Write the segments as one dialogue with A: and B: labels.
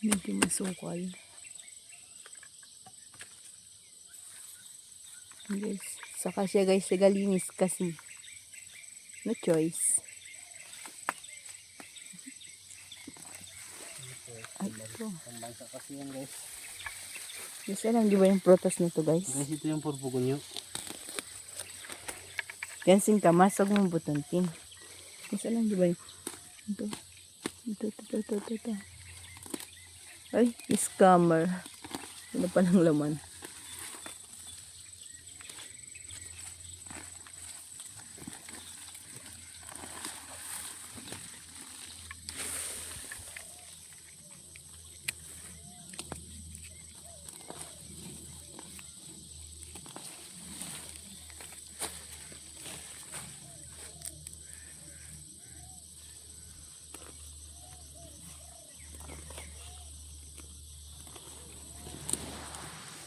A: Medyo masukal. Guys, saka siya guys nagalinis kasi. No choice. Ito.
B: Pambangsa kasi yan guys.
A: Guys, alam di ba yung protas na to guys?
B: Guys, ito yung purpugunyo.
A: Yan sing kamasag mong butuntin. Guys, alam di ba yung ito. Ito. Ay, scammer. Ano pa ng laman?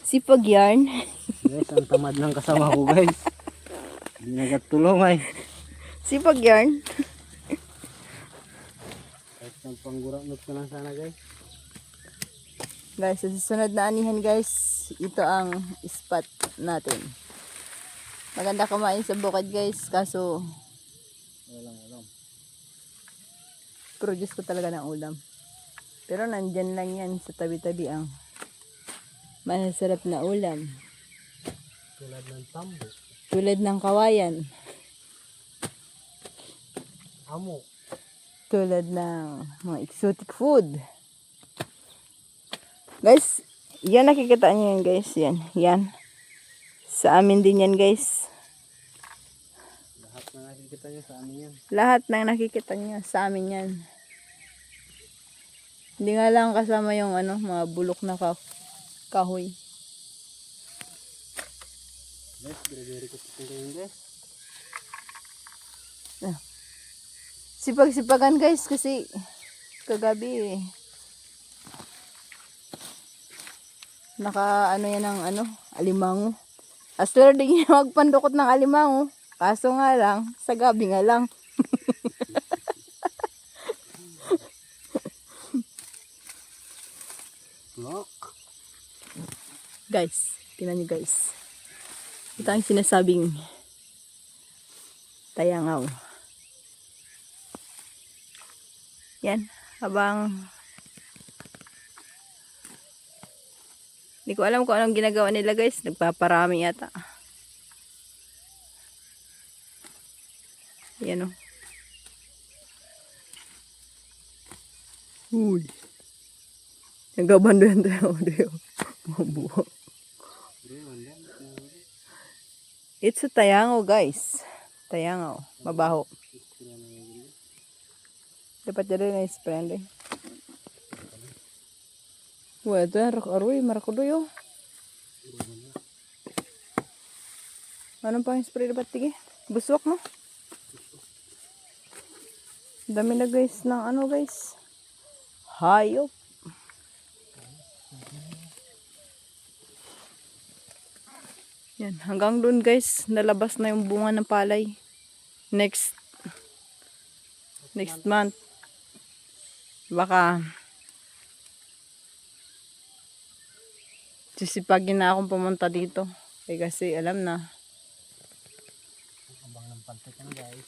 A: Sipag yarn.
B: Guys, ang tamad ng kasama ko guys. Hindi nagatulong ay.
A: Sipag yarn.
B: Kahit pangguranot ko lang sana guys.
A: Guys, sa susunod na anihan guys, ito ang spot natin. Maganda kumain sa bukid guys, kaso
B: Walang alam.
A: produce ko talaga ng ulam. Pero nandyan lang yan sa tabi-tabi ang masarap na ulam.
B: Tulad ng tambo.
A: Tulad ng kawayan.
B: Amo.
A: Tulad ng mga exotic food. Guys, yan nakikita nyo yan guys. Yan. Sa amin din yan guys.
B: Lahat na nakikita nyo sa amin yan.
A: Lahat ng nakikita nyo sa amin yan. Hindi nga lang kasama yung mga bulok na kahoy.
B: Guys, beri-beri ko ito ngayon guys.
A: Sipag-sipagan guys kasi kagabi naka yan ng alimango. Aswerte din magpandukot ng alimango. Kaso nga lang, sa gabi nga lang.
B: Look.
A: Guys, tingnan nyo guys. Ito ang sinasabing tayangaw. Yan, habang hindi ko alam kung anong ginagawa nila guys. Nagpaparami yata. Yan o. Uy. Nagabando yan tayo. Mabuo. It's a tayangaw guys. Tayangaw. Mabaho. Dapat jadi na isprende. Wah, ito yan. Aroy, marakudoy oh. Anong pang spray dapat tige? Buswak no? Dami na guys ng guys. Hayop. Yan, hanggang doon guys, nalabas na yung bunga ng palay. Next month. Baka sisipagin na akong pumunta dito. Kasi alam na.
B: Abang ng pantikan guys.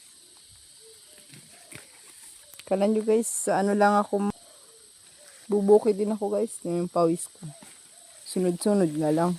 A: Kala nyo guys, sa lang ako. Bubukid din ako guys. Yung pawis ko. Sunod-sunod nga lang.